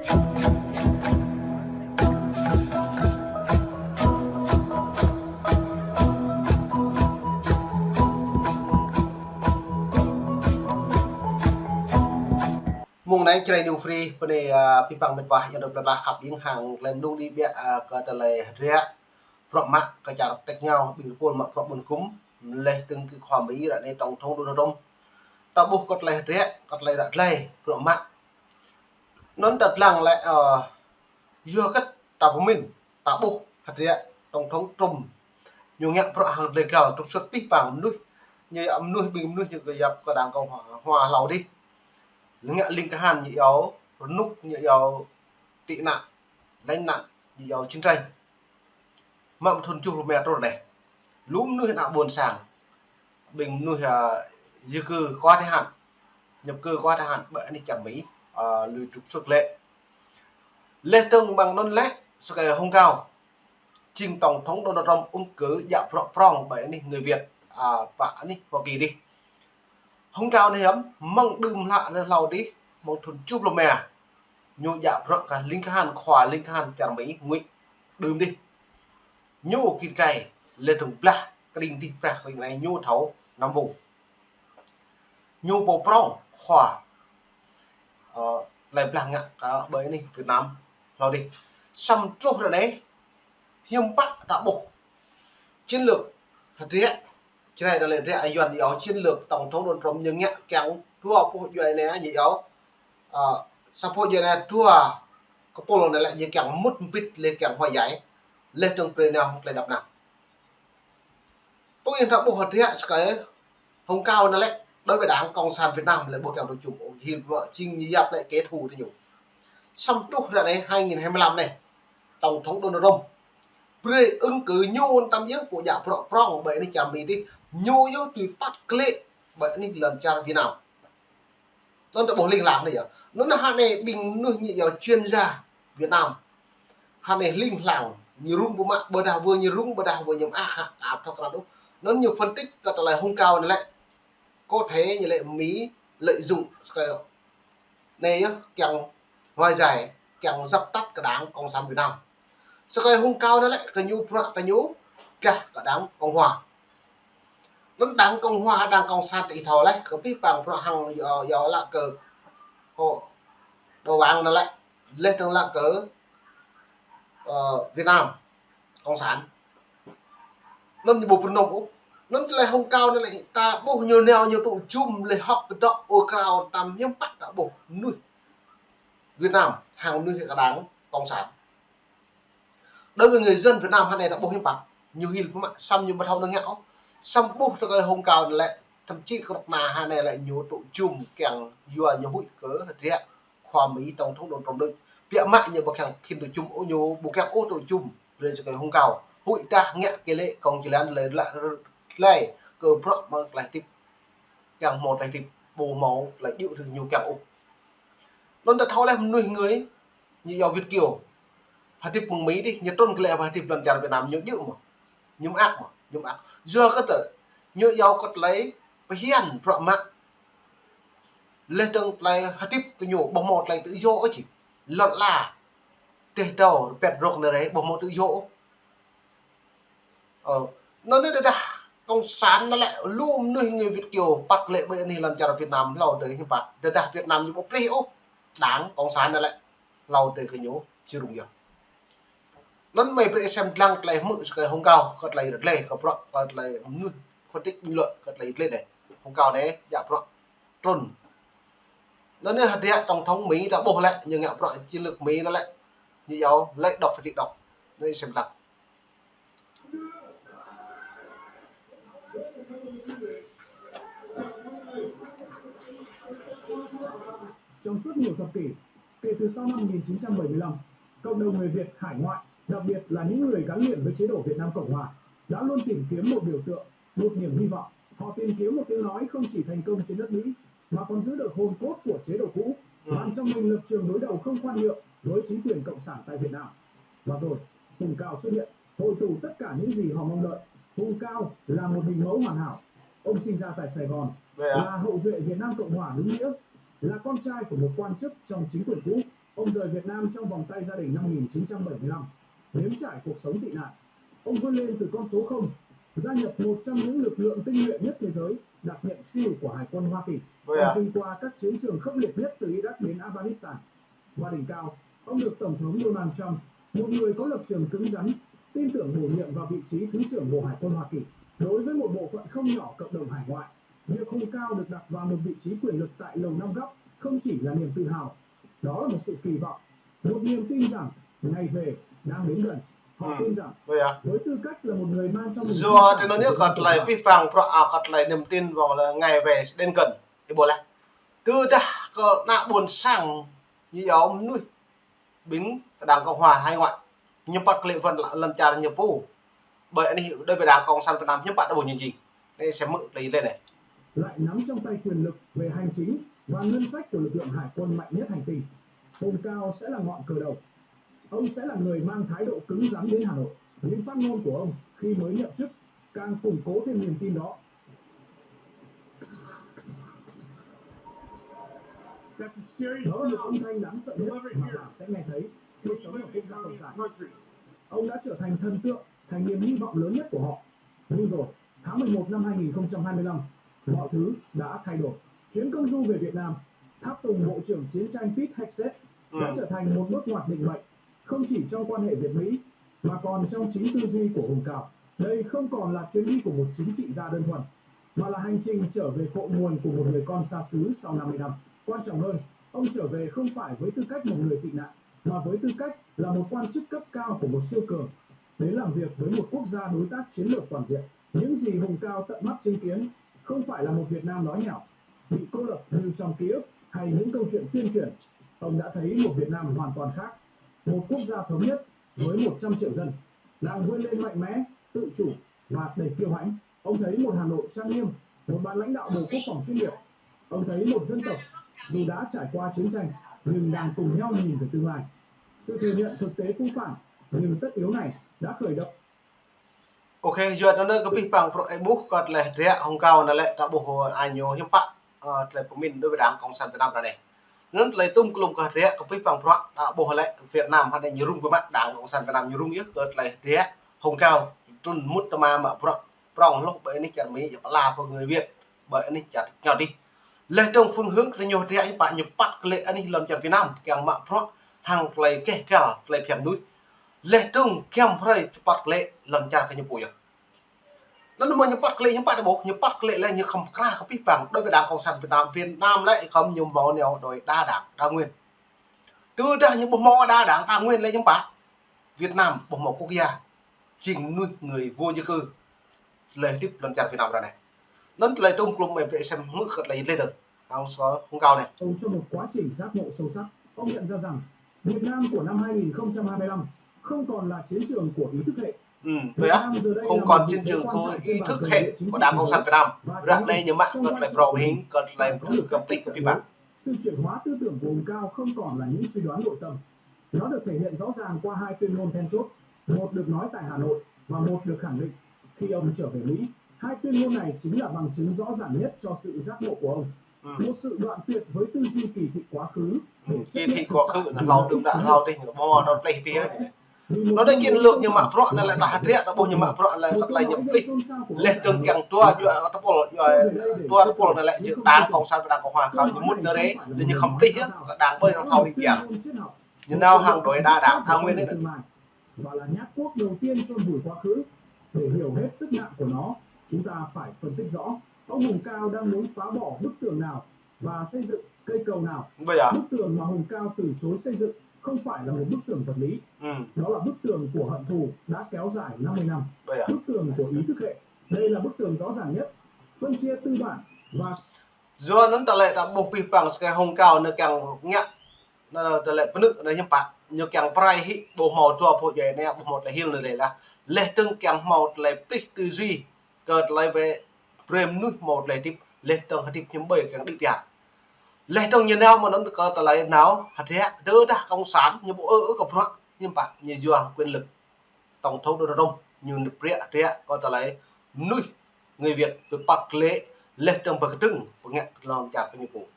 mùng này chơi new free bên này pipang mit vah yang được là khắp những hàng lên luôn đi bịa cái tờ lệ ria rộng mạ cái chả tách nhau bị cuốn mặc rộng buồn cúm lên từng cái khoa mỹ là này tổng thống Donald Trump ta buộc cái lệ ria cái lệ đặt lệ rộng mạ nó đặt lăng lại vừa cái ta của mình ta buộc hạt ria tổng thống Trump nhiều nhạc pro hàng lệ cao trục xuất pipang nuôi như nuôi bình nuôi như cái dập cái đảng cộng hòa lầu đi ngạ linh cái hàn như yếu nút như yếu tị nạn lãnh nạn như yếu chiến tranh mầm thuần chung mẹ tôi này lúm nuôi hiện buồn sàng bình nuôi di cư qua thời hạn nhập cư qua thời hạn bởi đi chẳng mỹ lùi trục xuất lệ từng bằng non lét sự hông cao trình tổng thống Donald Trump ứng cử dạ prong bởi người Việt và Hoa Kỳ đi hông cao này hiếm mong đừng lạ lên lầu đi một thuần chụp lô mè nhu dạ prong cả linh hàn khỏa linh hàn chẳng mỹ ngụy đừng đi nhu kịt cày lên từng bla cái đinh đi bla cái này nhu thấu nằm vùng nhu bộ prong khỏa lại bla ngạ cả bởi này Việt Nam lầu đi xăm chốt rồi đấy hiếm bắt đã buộc chiến lược thật thế cái này là lên thế dọn gì đó chiến lược tổng thống Donald Trump nhưng nhẹ kéo thua bộ chuyện này gì đó sau bộ chuyện này thua cái polo này lại như kéo mất bít lên kéo hoài giải lên trong play nào lại đập nào tôi hiện tại bộ thật thế cái hông cao nó lại đối với đảng cộng sản Việt Nam lại bộ kéo đối chung hiện vợ chinh như dập lại kế thù thì nhiều xong chúc ra đấy 2025 này tổng thống Donald Trump ứng cử nhôn tam giác của giả prong bởi này chẳng bị đi nhô yếu tùy bắt lệ bởi này lần trang thế nào nó đã bổ linh làm này à nó là hai này bình nuôi nhị chuyên gia Việt Nam hai này linh làm như rung của mạng bờ đào vừa như rung bờ đào vừa nhầm áp thật là đúng nó nhiều phân tích thật là hung cao này lại có thể như lệ Mỹ lợi dụng cái này càng hoài giải càng dập tắt cả đảng cộng sản Việt Nam sau cái hung cao đó lại cái nhú cả đảng cộng hòa nó đảng cộng hòa đảng cộng sản thì thò lại có biết bằng hàng giờ là cờ đồ vàng nó lại lên trong là cờ Việt Nam cộng sản nó như bộ phận nông nó lại hung cao nó lại ta bộ nhiều nèo nhiều tụ chung lại học cái đó ô cao tam nhiễm bắt đã bộ nuôi Việt Nam hàng nuôi cả đảng cộng sản đối với người dân Việt Nam hai này đã bố hiến bạc nhiều hiền mà xăm như bắt hậu nó ngạo xăm bố cho cái hông cao lại thậm chí có độc là hai này lại nhiều tụ chùm kèng vừa nhiều hụi cớ thật thế khoa Mỹ tổng thống Donald Trump bịa mại như bậc hàng khi tụ chùm ô nhiều bộ kèng ô tụ chùm rồi cho cái hông cao hụi ta ngạ cái lệ còn chỉ là lấy lại cờ pro mà lại tiếp kèng một lại tiếp bồ máu lại chịu từ nhiều kèng ô nó đã thao lại nuôi người như giàu Việt kiều hạt tiếp mừng Mỹ đi nhật tôn cái lệ và hạt tiếp lần chào Việt Nam nhớ dữ mà nhúng ác giờ có thể nhớ giàu có lấy và hiền rõ mạng lên trong lại hạt tiếp cái nhổ bông một lại tự do chỉ lọt là tê đầu bẹt rộng này đấy bông một tự do nó nói là công sản nó lại luôn nuôi người Việt kiều bắt lệ bên này lần chào Việt Nam lâu tới như vậy để đặt Việt Nam như một liễu đáng công sản nó lại lâu tới cái nhổ chưa đúng nhiều nó mày phải xem lăng lại mự cái hông cao cất lại được lệ có pro cất lại nuôi phân tích bình luận cất lại lên này hông cao đấy dạ pro trôn nó nên hạt địa tổng thống Mỹ đã bổ lại nhưng ngạ pro chiến lược Mỹ nó lại như giáo lại đọc phải đọc đây xem lăng trong suốt nhiều thập kỷ kể từ sau năm 1975 cộng đồng người Việt hải ngoại đặc biệt là những người gắn liền với chế độ Việt Nam Cộng Hòa đã luôn tìm kiếm một biểu tượng, một niềm hy vọng. Họ tìm kiếm một tiếng nói không chỉ thành công trên đất Mỹ mà còn giữ được hồn cốt của chế độ cũ, mang trong mình lập trường đối đầu không khoan nhượng với chính quyền cộng sản tại Việt Nam. Và rồi, Hùng Cao xuất hiện, hội tụ tất cả những gì họ mong đợi. Hùng Cao là một hình mẫu hoàn hảo. Ông sinh ra tại Sài Gòn, là hậu duệ Việt Nam Cộng Hòa đúng nghĩa, là con trai của một quan chức trong chính quyền cũ. Ông rời Việt Nam trong vòng tay gia đình năm 1975, nếm trải cuộc sống tị nạn. Ông vươn lên từ con số 0, gia nhập một trong những lực lượng tinh nhuệ nhất thế giới, đảm nhận SEAL của Hải quân Hoa Kỳ. Ông kinh qua các chiến trường khốc liệt nhất từ Iraq đến Afghanistan. Và đỉnh cao, ông được Tổng thống Donald Trump, một người có lập trường cứng rắn, tin tưởng bổ nhiệm vào vị trí Thứ trưởng Bộ Hải quân Hoa Kỳ. Đối với một bộ phận không nhỏ cộng đồng hải ngoại, việc Hùng Cao được đặt vào một vị trí quyền lực tại Lầu Năm Góc không chỉ là niềm tự hào, đó là một sự kỳ vọng, một niềm tin rằng ngày về đang đến gần. Họ tin rằng với tư cách là một người mang trong mình dù thì nó nhớ còn lại vi phạm còn lại niềm tin vào là ngày về sẽ đến gần thì bộ lại từ đã có nạ buồn sang như ông nuôi bính đảng Cộng hòa hay ngoại nhưng bắt lệ vận lần trả nhập vụ bởi anh hiểu đây về đảng Cộng sản Việt Nam nhưng bạn đã bổ nhiệm gì đây sẽ mượn lấy lên này lại nắm trong tay quyền lực về hành chính và ngân sách của lực lượng hải quân mạnh nhất hành tinh. Hùng Cao sẽ là ngọn cờ đầu. Ông sẽ là người mang thái độ cứng rắn đến Hà Nội. Những phát ngôn của ông khi mới nhậm chức càng củng cố thêm niềm tin đó. Đó là một âm thanh đáng sợ nhất mà bạn sẽ nghe thấy khi sống ở quốc gia cộng sản. Ông đã trở thành thần tượng, thành niềm hy vọng lớn nhất của họ. Nhưng rồi, tháng 11 năm 2025, mọi thứ đã thay đổi. Chuyến công du về Việt Nam, tháp tùng Bộ trưởng Chiến tranh Pete Hegseth đã trở thành một bước ngoặt định mệnh, không chỉ trong quan hệ Việt-Mỹ, mà còn trong chính tư duy của Hùng Cao. Đây không còn là chuyến đi của một chính trị gia đơn thuần, mà là hành trình trở về cội nguồn của một người con xa xứ sau 50 năm. Quan trọng hơn, ông trở về không phải với tư cách một người tị nạn, mà với tư cách là một quan chức cấp cao của một siêu cường, đến làm việc với một quốc gia đối tác chiến lược toàn diện. Những gì Hùng Cao tận mắt chứng kiến không phải là một Việt Nam đói nghèo, bị cô lập như trong ký ức hay những câu chuyện tuyên truyền. Ông đã thấy một Việt Nam hoàn toàn khác, một quốc gia thống nhất với 100 triệu dân, đang vươn lên mạnh mẽ, tự chủ và đầy kiêu hãnh. Ông thấy một Hà Nội trang nghiêm, một ban lãnh đạo Bộ Quốc phòng chuyên nghiệp. Ông thấy một dân tộc dù đã trải qua chiến tranh nhưng đang cùng nhau nhìn về tương lai. Sự thừa nhận thực tế phũ phàng nhưng tất yếu này đã khởi động. Ok, giờ nó nơi cái bằng pro ebook còn lại ria Hùng Cao là lại đã bổ anyo hiệp pháp lại của mình đối với đảng Cộng sản Việt Nam này nên lại tung cùng cái ria cái bằng pro đã bổ lại Việt Nam hay là nhiều rung với mặt đảng Cộng sản Việt Nam nhiều rung yếu còn lại ria Hùng Cao trun mút mà pro prong lúc bởi này chặt mỹ là của người Việt bởi này chặt nhỏ đi lại trong phương hướng là nhiều ria bạn nhiều bắt lệ anh làm chặt Việt Nam càng mà pro hàng lại kể cả lại phiền núi lệ trong kem phải bắt lệ làm chặt cái nhiều bụi nó mới nhập bắt lệ nhập bắt bộ nhập bắt lệ là như không ra không biết bằng đối với đảng Cộng sản Việt Nam lại không nhiều màu nèo đổi đa đảng đa nguyên từ ra những bộ màu đa đảng đa nguyên lấy những bạn Việt Nam bộ màu quốc gia trình nuôi người vô gia cư lời tiếp lần chặt Việt Nam ra này nó lời trong cùng mình phải xem mức lấy lên được không cao này ông trong một quá trình giác ngộ sâu sắc ông nhận ra rằng Việt Nam của năm 2025 không còn là chiến trường của ý thức hệ. Vậy á, không còn chiến trường của ý thức hệ của đảng Cộng sản Việt Nam. Rạng đây những bạn cần lại vào hình, cần lại thử cầm tích của các bạn. Sự chuyển hóa tư tưởng của Hùng Cao không còn là những suy đoán nội tâm. Nó được thể hiện rõ ràng qua hai tuyên ngôn then chốt, một được nói tại Hà Nội và một được khẳng định khi ông trở về Mỹ. Hai tuyên ngôn này chính là bằng chứng rõ ràng nhất cho sự giác ngộ của ông. Một sự đoạn tuyệt với tư duy kỳ thị quá khứ. Kỳ thị quá khứ là lâu đừng đã lâu đi, mò nó play phía nóได้กินเลือกยังมาเพราะนั่นแหละทหารเรียกตะบนยังมาเพราะอะไรอะไรยังพลิกเล็กจนแกงตัวอยู่ตะปลตัวตะปลนั่นแหละอยู่ด่างของสารด่างของhoàngเขาอยู่มุดnữa đấy là như không plik á cảด่างbơi nó thâu đi biển như nào hàng đội đa đảng thao nguyên đấy và là nhát quốc đầu tiên chôn vùi quá khứ. Để hiểu hết sức nặng của nó, chúng ta phải phân tích rõ ông Hùng Cao đang muốn phá bỏ bức tường nào và xây dựng cây cầu nào. Bức tường mà Hùng Cao từ chối xây dựng không phải là một bức tường vật lý, đó là bức tường của hận thù đã kéo dài 50 năm, bức tường của ý thức hệ. Đây là bức tường rõ ràng nhất, phân chia tư bản và do nó lại đã buộc bị bằng cái Hùng Cao nó càng nhẹ, nó lại phân nữ nó hiểm bạc, như càng prai hi bộ màu tua bộ vậy này bộ một là hill này là lệ tương càng màu lại plik tư duy, cợt lại về prem núi một lại tiếp lệ tương hạt tiếp nhóm bơi càng đi biển lệ trong như nào mà nó có lại nào hạt thế đỡ đã công sản như bộ của nó nhưng bạn như doang quyền lực tổng thống Donald Trump như nước Việt có lại nuôi người Việt từ bạc lệ trong bậc từng của nghe làm chặt cái nhiệm vụ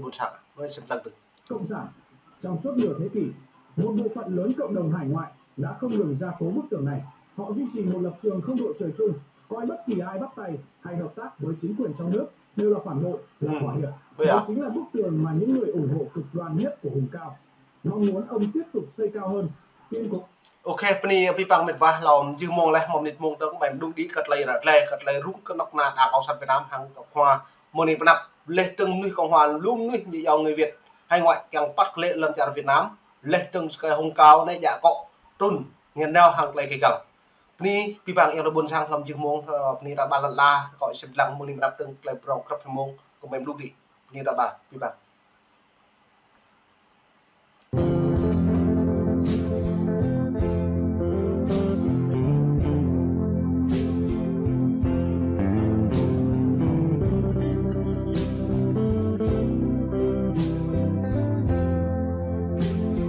buồn sạc với xem tăng từ cộng sản Trong suốt nửa thế kỷ, một bộ phận lớn cộng đồng hải ngoại đã không ngừng gia cố bức tường này. Họ duy trì một lập trường không đội trời chung, coi bất kỳ ai bắt tay hay hợp tác với chính quyền trong nước đều là phản bội, là thỏa hiệp. Đây chính là bức tường mà những người ủng hộ cực đoan nhất của Hùng Cao mong muốn ông tiếp tục xây cao hơn. Tuyên bố ok pani pipang mit vah lom dư mong leh mom nit mong tong bem dung đi cật lay rung cái nóc na đảng cộng sản Việt Nam hàng cộng hòa moni nắp leh từng nuôi cộng hòa luôn nuôi như giàu người Việt hay ngoại càng bắt lệ lần trả Việt Nam leh từng cái Hùng Cao này dạ cọ trun nghiền neo hàng lay kỳ cả ni pipang yang buồn sang lom dư mong ni đã ban la gọi xem lăng moni nắp từng lay brong khắp mong cùng bem dung đi ni đã ban pipang